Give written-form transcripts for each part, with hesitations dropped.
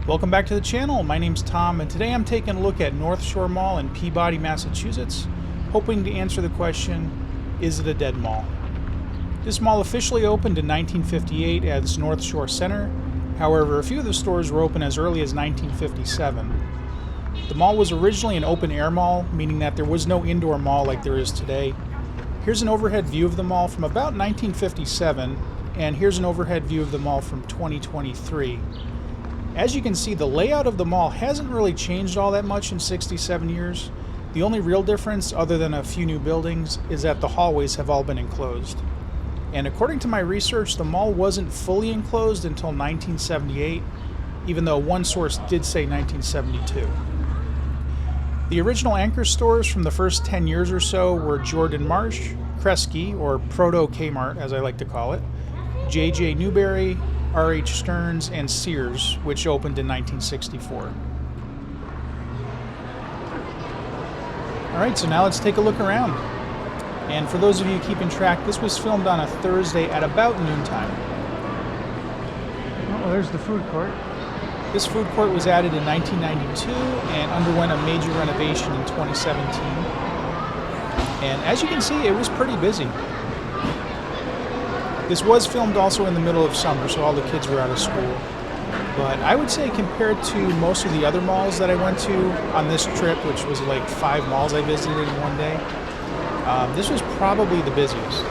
Welcome back to the channel. My name's Tom, and today I'm taking a look at Northshore Mall in Peabody, Massachusetts, hoping to answer the question, is it a dead mall? This mall officially opened in 1958 as North Shore Center. However, a few of the stores were open as early as 1957. The mall was originally an open-air mall, meaning that there was no indoor mall like there is today. Here's an overhead view of the mall from about 1957, and here's an overhead view of the mall from 2023. As you can see, the layout of the mall hasn't really changed all that much in 67 years. The only real difference, other than a few new buildings, is that the hallways have all been enclosed. And according to my research, the mall wasn't fully enclosed until 1978, even though one source did say 1972. The original anchor stores from the first 10 years or so were Jordan Marsh, Kresge, or Proto Kmart as I like to call it, J.J. Newberry, R.H. Stearns, and Sears, which opened in 1964. Alright, so now let's take a look around. And for those of you keeping track, this was filmed on a Thursday at about noontime. Oh, there's the food court. This food court was added in 1992 and underwent a major renovation in 2017. And as you can see, it was pretty busy. This was filmed also in the middle of summer, so all the kids were out of school. But I would say compared to most of the other malls that I went to on this trip, which was like 5 malls I visited in one day, this was probably the busiest.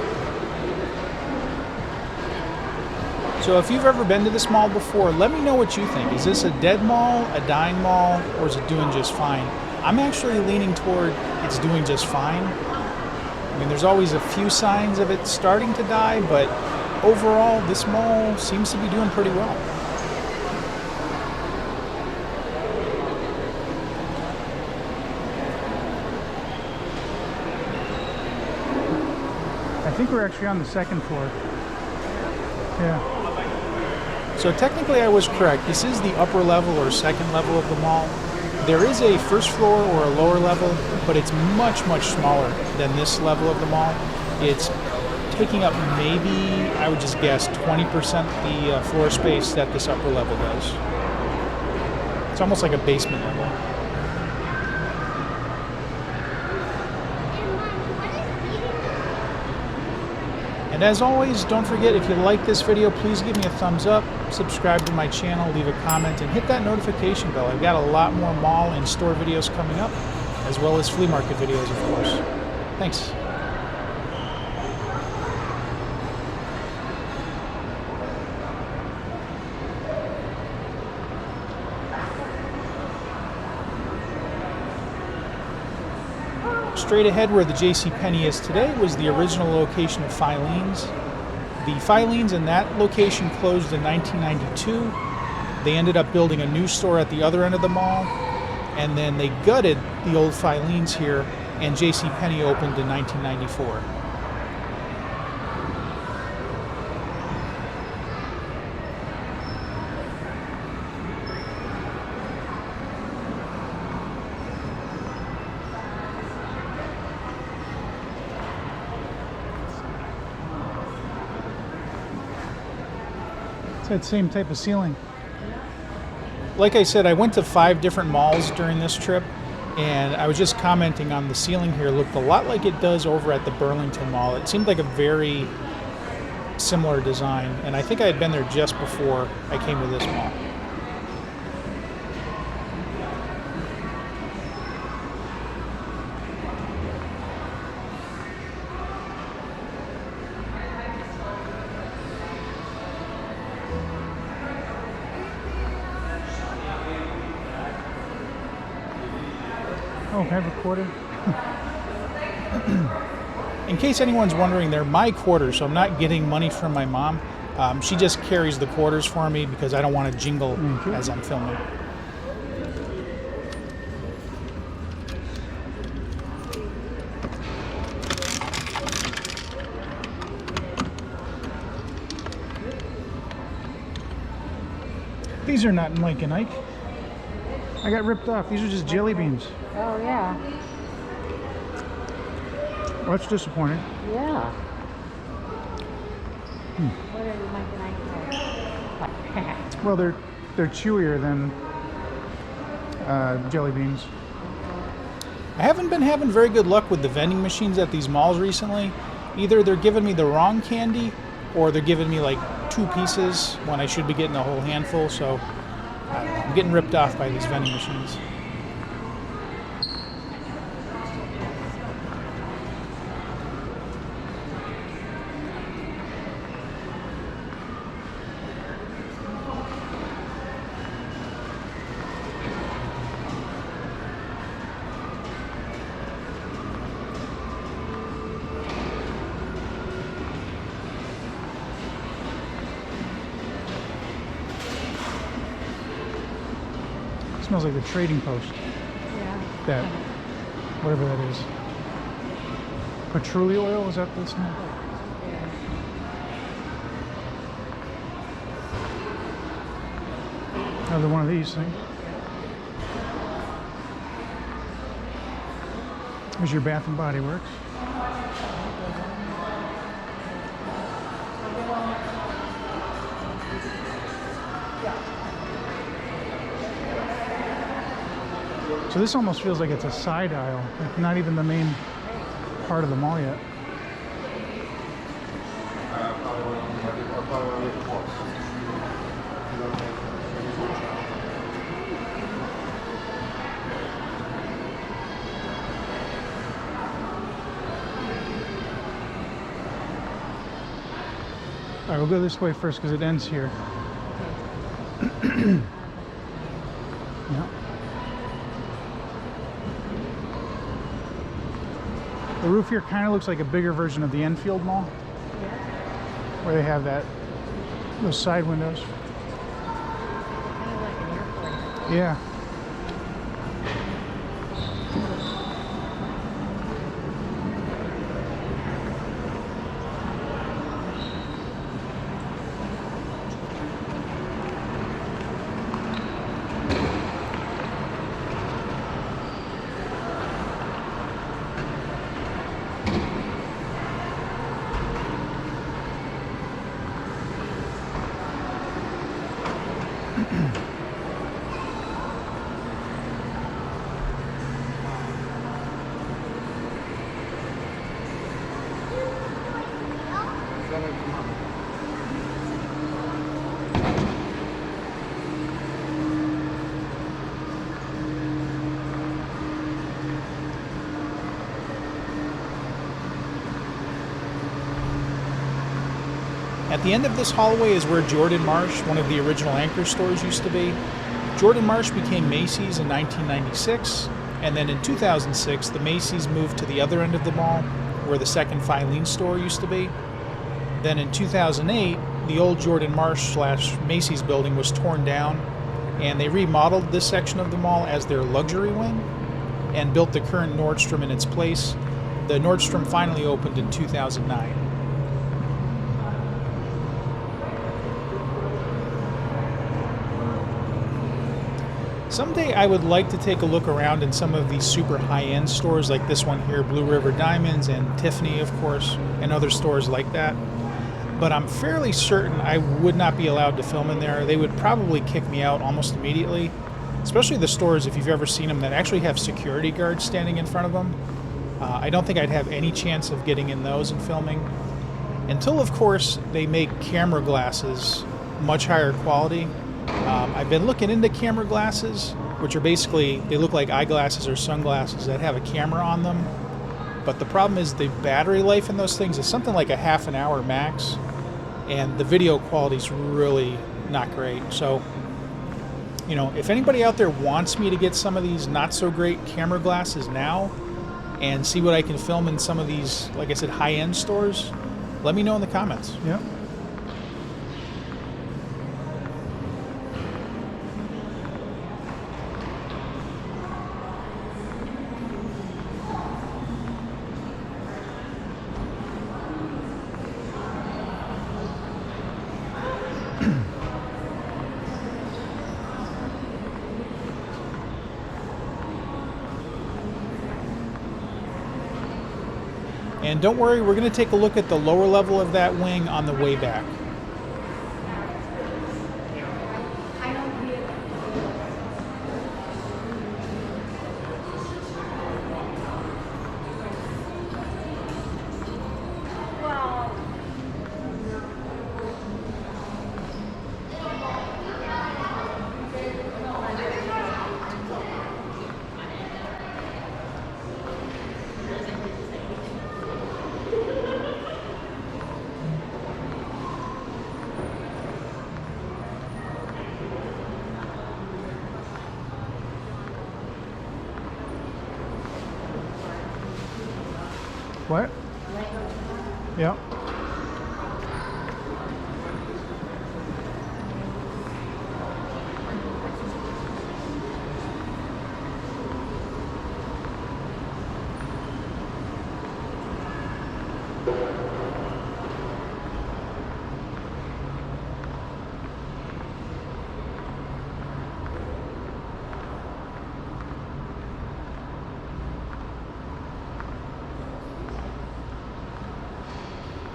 So if you've ever been to this mall before, let me know what you think. Is this a dead mall, a dying mall, or is it doing just fine? I'm actually leaning toward it's doing just fine. I mean, there's always a few signs of it starting to die, but overall, this mall seems to be doing pretty well. I think we're actually on the second floor. Yeah. So technically I was correct. This is the upper level or second level of the mall. There is a first floor or a lower level, but it's much, much smaller than this level of the mall. It's taking up maybe, I would just guess, 20% the floor space that this upper level does. It's almost like a basement level. And as always, don't forget, if you like this video, please give me a thumbs up, subscribe to my channel, leave a comment, and hit that notification bell. I've got a lot more mall and store videos coming up, as well as flea market videos, of course. Thanks. Straight ahead where the JCPenney is today was the original location of Filene's. The Filene's in that location closed in 1992. They ended up building a new store at the other end of the mall, and then they gutted the old Filene's here, and JCPenney opened in 1994. It's that same type of ceiling. Like I said, I went to 5 different malls during this trip, and I was just commenting on the ceiling here. It looked a lot like it does over at the Burlington Mall. It seemed like a very similar design, and I think I had been there just before I came to this mall. Oh, have a quarter? In case anyone's wondering, they're my quarters, so I'm not getting money from my mom. She just carries the quarters for me because I don't want to jingle as I'm filming. These are not Mike and Ike. I got ripped off. These are just jelly beans. Oh, yeah. Well, that's disappointing. Yeah. What are you making like? Well, they're chewier than jelly beans. I haven't been having very good luck with the vending machines at these malls recently. Either they're giving me the wrong candy, or they're giving me like 2 pieces when I should be getting a whole handful, so I don't know, I'm getting ripped off by these vending machines. Smells like the trading post. Yeah. That, whatever that is. Patchouli oil, is that the smell? Yeah. Another one of these things. Here's your Bath and Body Works. So this almost feels like it's a side aisle, like not even the main part of the mall yet. All right, we'll go this way first because it ends here. Yeah. The roof here kind of looks like a bigger version of the Enfield Mall, where they have those side windows. Kind of like an airport. Yeah. At the end of this hallway is where Jordan Marsh, one of the original Anchor stores, used to be. Jordan Marsh became Macy's in 1996, and then in 2006, the Macy's moved to the other end of the mall, where the second Filene store used to be. Then in 2008, the old Jordan Marsh / Macy's building was torn down, and they remodeled this section of the mall as their luxury wing, and built the current Nordstrom in its place. The Nordstrom finally opened in 2009. Someday I would like to take a look around in some of these super high-end stores like this one here, Blue River Diamonds, and Tiffany, of course, and other stores like that. But I'm fairly certain I would not be allowed to film in there. They would probably kick me out almost immediately, especially the stores, if you've ever seen them, that actually have security guards standing in front of them. I don't think I'd have any chance of getting in those and filming. Until, of course, they make camera glasses much higher quality. I've been looking into camera glasses, which are basically, they look like eyeglasses or sunglasses that have a camera on them. But the problem is the battery life in those things is something like a half an hour max, and the video quality is really not great. So, you know, if anybody out there wants me to get some of these not so great camera glasses now and see what I can film in some of these, like I said, high-end stores, let me know in the comments. Yep. And don't worry, we're going to take a look at the lower level of that wing on the way back. I don't What? Yep.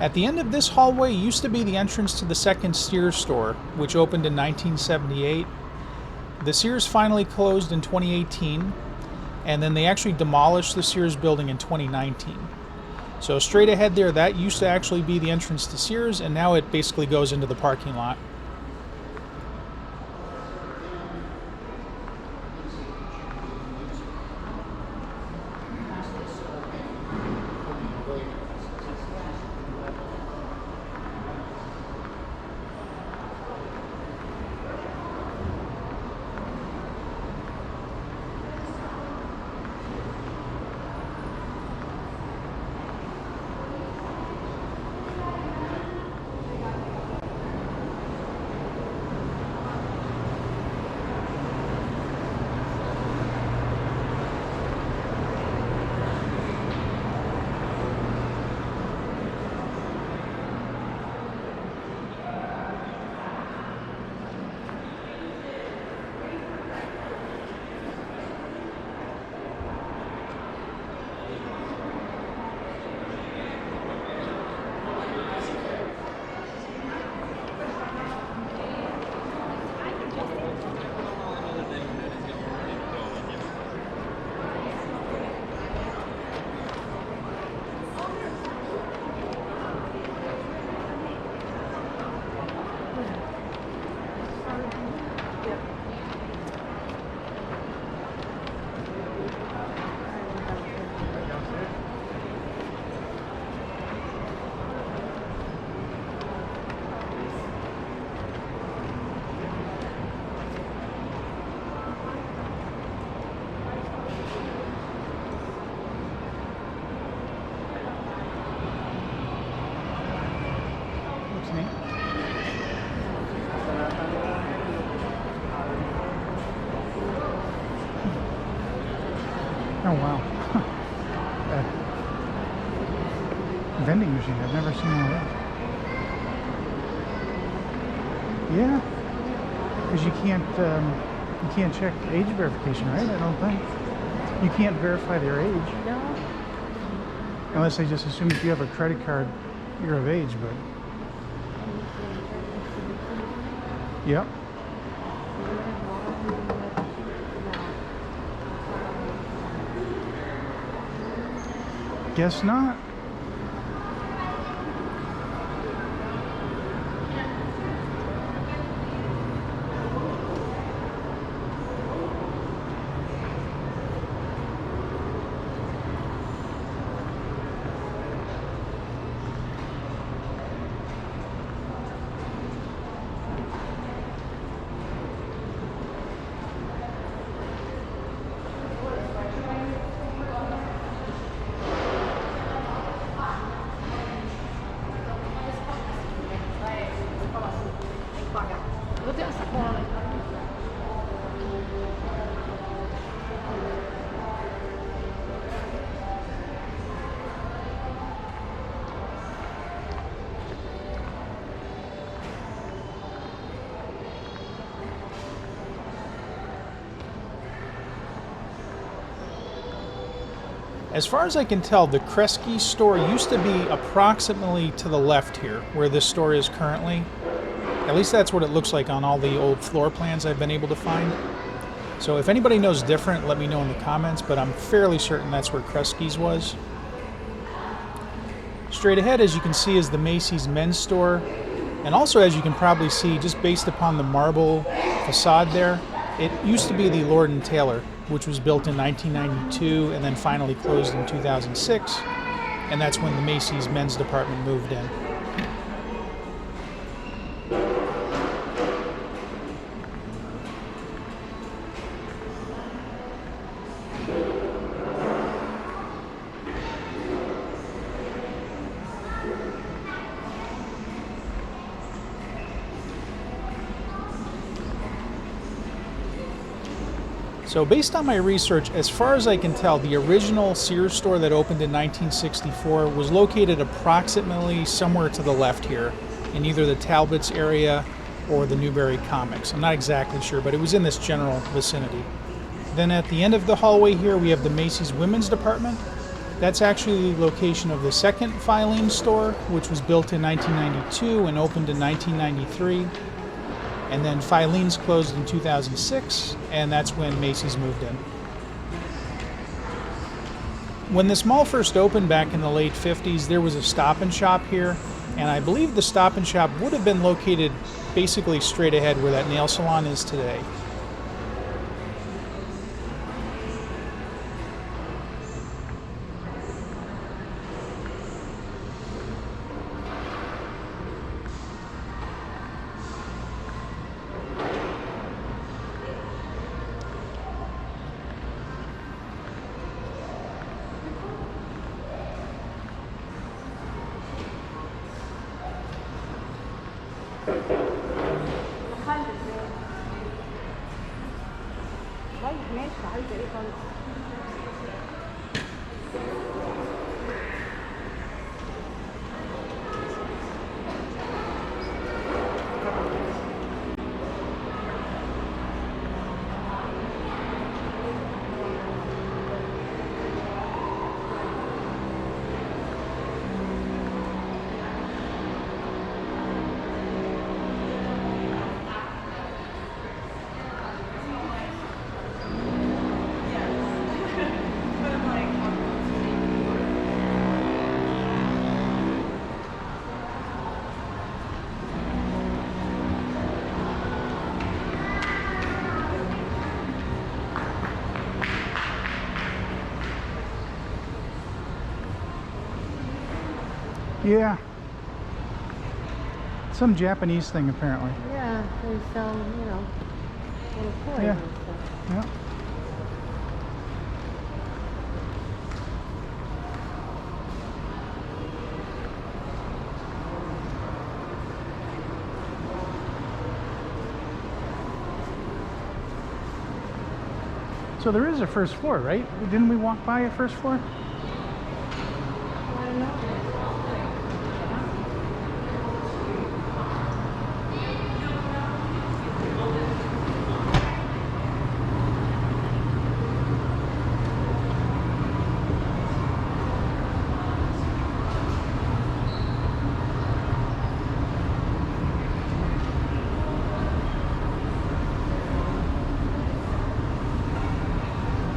At the end of this hallway used to be the entrance to the second Sears store, which opened in 1978. The Sears finally closed in 2018, and then they actually demolished the Sears building in 2019. So straight ahead there, that used to actually be the entrance to Sears, and now it basically goes into the parking lot. Oh wow. Vending machine. I've never seen one of those. Yeah. Because you can't check age verification, right? I don't think. You can't verify their age. No. Unless they just assume if you have a credit card, you're of age, but. Yep. Guess not. As far as I can tell, the Kresge store used to be approximately to the left here, where this store is currently. At least that's what it looks like on all the old floor plans I've been able to find. So if anybody knows different, let me know in the comments, but I'm fairly certain that's where Kresge's was. Straight ahead, as you can see, is the Macy's men's store. And also, as you can probably see, just based upon the marble facade there, it used to be the Lord & Taylor, which was built in 1992 and then finally closed in 2006. And that's when the Macy's men's department moved in. So based on my research, as far as I can tell, the original Sears store that opened in 1964 was located approximately somewhere to the left here, in either the Talbots area or the Newberry Comics. I'm not exactly sure, but it was in this general vicinity. Then at the end of the hallway here, we have the Macy's Women's Department. That's actually the location of the second Filene store, which was built in 1992 and opened in 1993. And then Filene's closed in 2006, and that's when Macy's moved in. When this mall first opened back in the late 50s, there was a Stop and Shop here, and I believe the Stop and Shop would have been located basically straight ahead where that nail salon is today. طيب ماشي عايزه ايه طيب؟ Yeah. Some Japanese thing, apparently. Yeah, they sell, you know, little toys Yeah. and stuff. Yeah. So there is a first floor, right? Didn't we walk by a first floor? I don't know.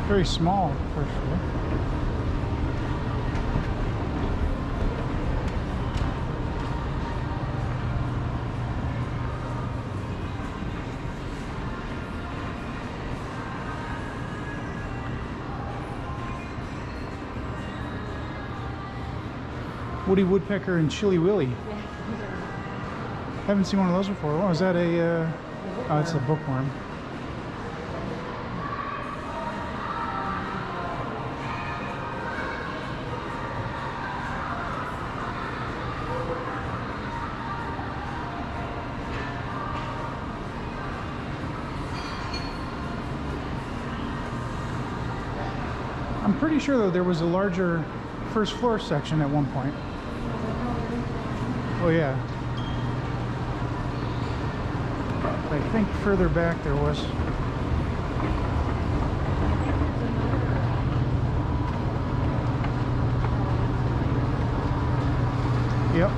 Very small first floor. Woody Woodpecker and Chilly Willy. Haven't seen one of those before. Oh, is that a? Oh, it's a bookworm. I'm pretty sure though there was a larger first floor section at one point. Oh yeah. I think further back there was. Yep.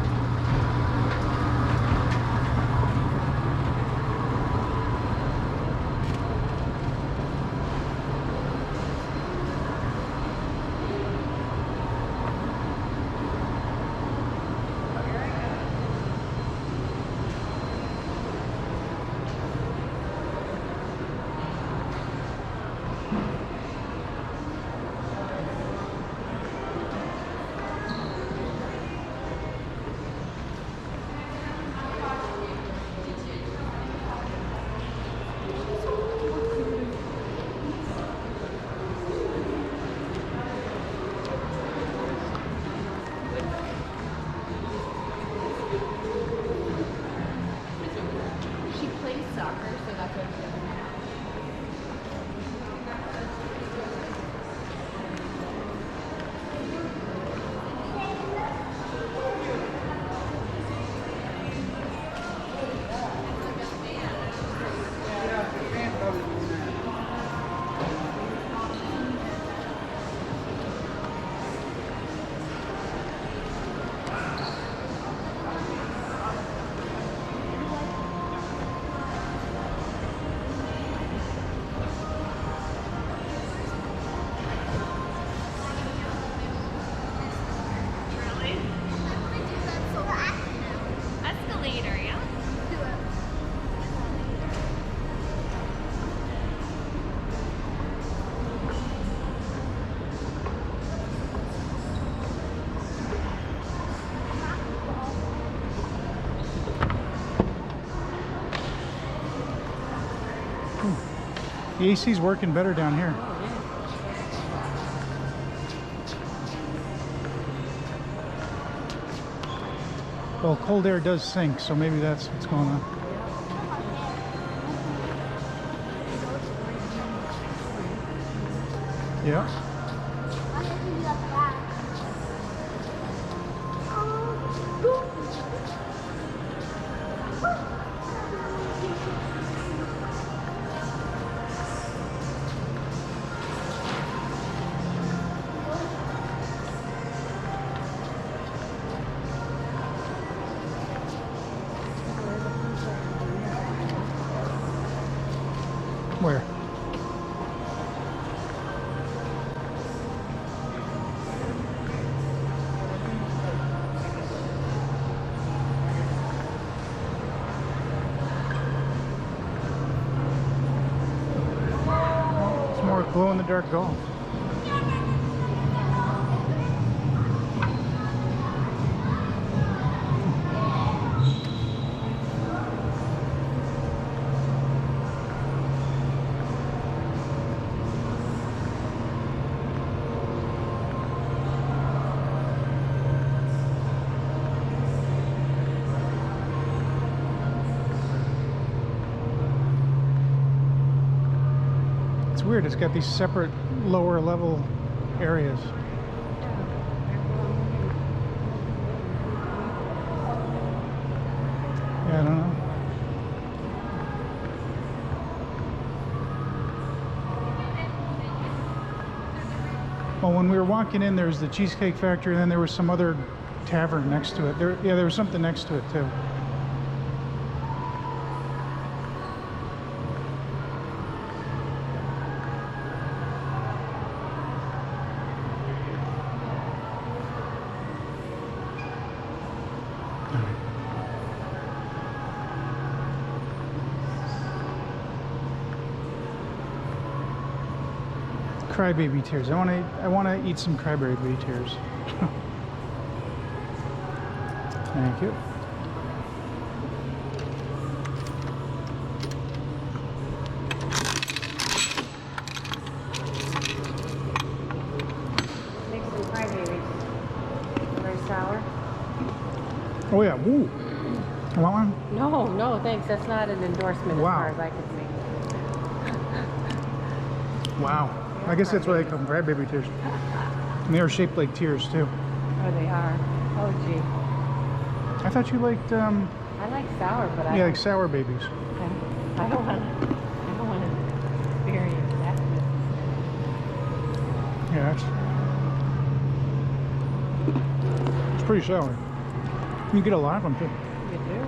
The AC's working better down here. Well, cold air does sink, so maybe that's what's going on. Yeah. Where? It's more glow-in-the-dark golf. It's weird, it's got these separate lower level areas. Yeah, I don't know. Well, when we were walking in, there was the Cheesecake Factory, and then there was some other tavern next to it. There was something next to it too. Crybaby tears. I want to eat some crybaby tears. Thank you. Make some crybabies. Very sour. Oh yeah. Woo. You want one? No, no, thanks. That's not an endorsement Wow. as far as I can see. Wow. I guess that's why they call them crybaby tears. And they are shaped like tears too. Oh, they are. Oh, gee. I thought you liked I like sour, but yeah, like sour babies. I don't want to experience that. Yeah, it's pretty sour. You get a lot of them too. You do.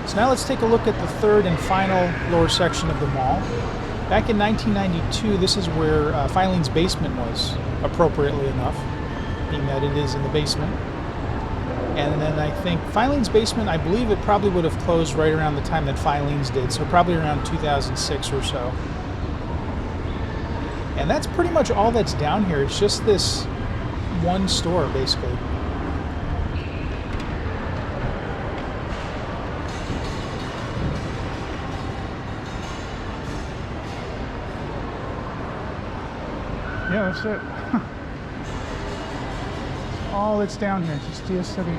So now let's take a look at the third and final lower section of the mall. Back in 1992, this is where Filene's basement was, appropriately enough, being that it is in the basement. And then I think Filene's basement, I believe it probably would have closed right around the time that Filene's did, so probably around 2006 or so. And that's pretty much all that's down here. It's just this one store, basically. Yeah, that's it. All that's down here, just DS City.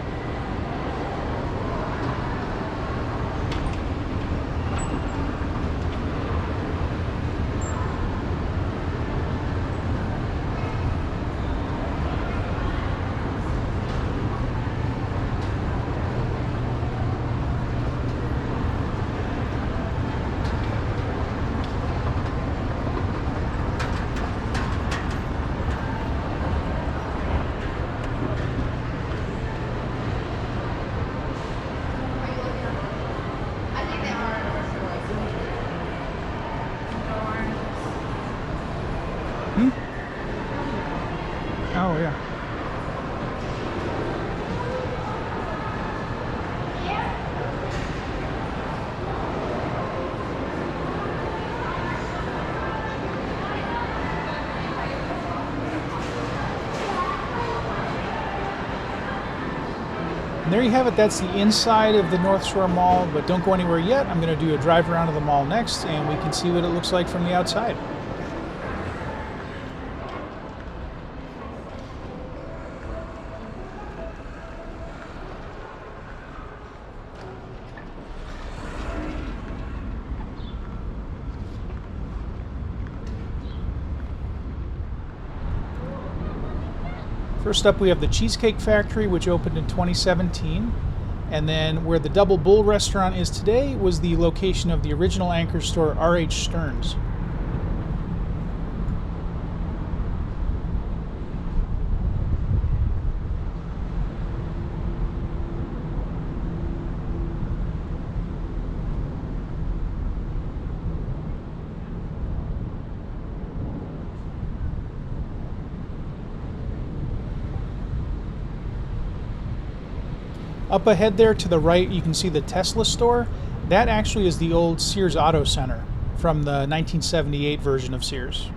Oh, yeah. And there you have it. That's the inside of the Northshore Mall, but don't go anywhere yet. I'm going to do a drive around of the mall next, and we can see what it looks like from the outside. First up, we have the Cheesecake Factory, which opened in 2017. And then where the Double Bull restaurant is today was the location of the original anchor store, R.H. Stearns. Up ahead there to the right, you can see the Tesla store. That actually is the old Sears Auto Center from the 1978 version of Sears.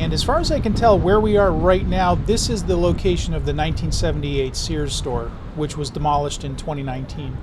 And as far as I can tell, where we are right now, this is the location of the 1978 Sears store, which was demolished in 2019.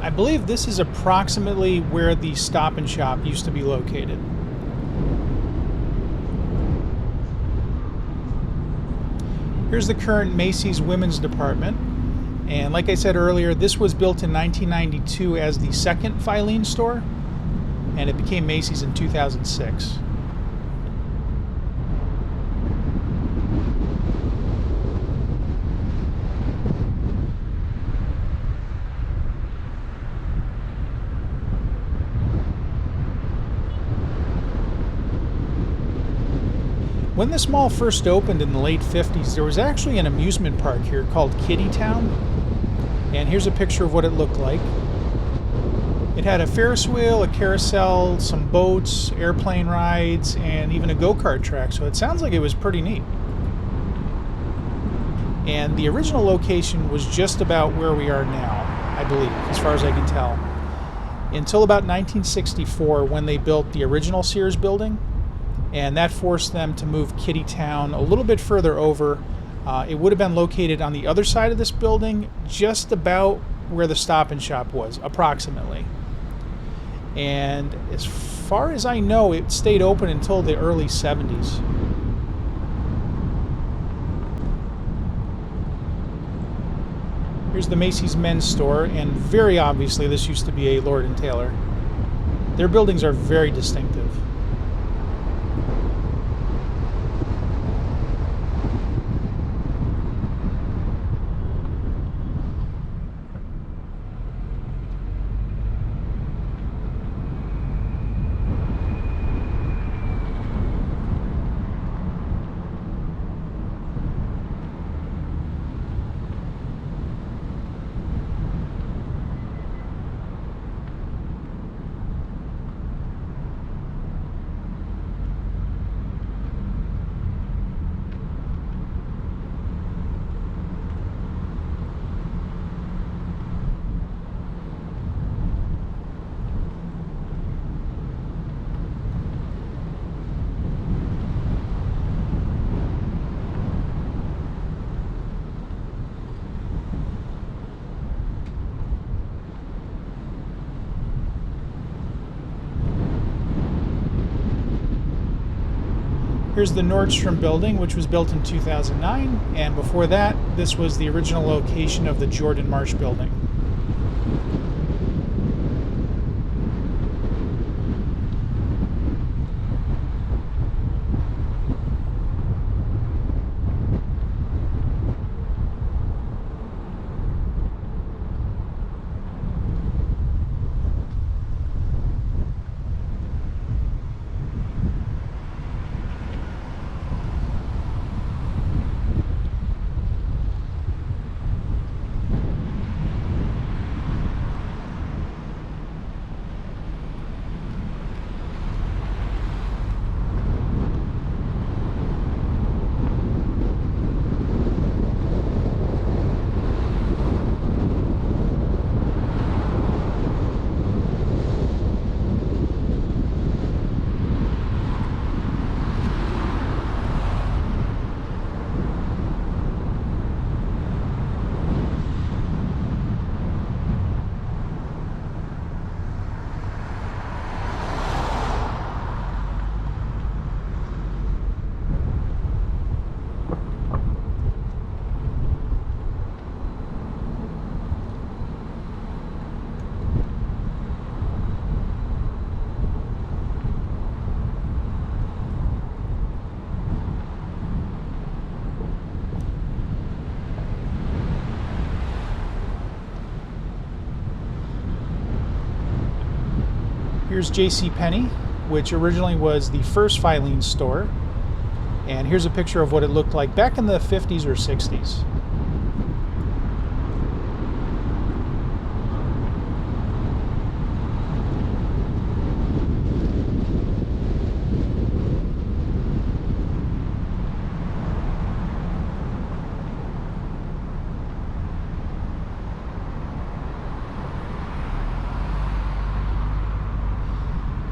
I believe this is approximately where the Stop and Shop used to be located. Here's the current Macy's women's department. And like I said earlier, this was built in 1992 as the second Filene store, and it became Macy's in 2006. When this mall first opened in the late 50s, there was actually an amusement park here called Kitty Town. And here's a picture of what it looked like. It had a Ferris wheel, a carousel, some boats, airplane rides, and even a go-kart track, so it sounds like it was pretty neat. And the original location was just about where we are now, I believe, as far as I can tell. Until about 1964, when they built the original Sears building, and that forced them to move Kitty Town a little bit further over. It would have been located on the other side of this building, just about where the Stop and Shop was, approximately. And as far as I know, it stayed open until the early 70s. Here's the Macy's men's store, and very obviously this used to be a Lord & Taylor. Their buildings are very distinctive. Here's the Nordstrom building, which was built in 2009, and before that, this was the original location of the Jordan Marsh building. Here's JCPenney, which originally was the first Filene store. And here's a picture of what it looked like back in the 50s or 60s.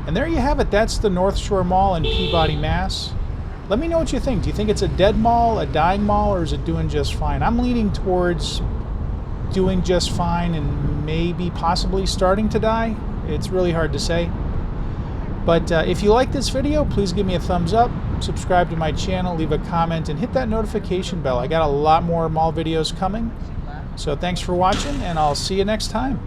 And there you have it. That's the Northshore Mall in Peabody, Mass. Let me know what you think. Do you think it's a dead mall, a dying mall, or is it doing just fine? I'm leaning towards doing just fine and maybe possibly starting to die. It's really hard to say. But if you like this video, please give me a thumbs up, subscribe to my channel, leave a comment, and hit that notification bell. I got a lot more mall videos coming. So thanks for watching, and I'll see you next time.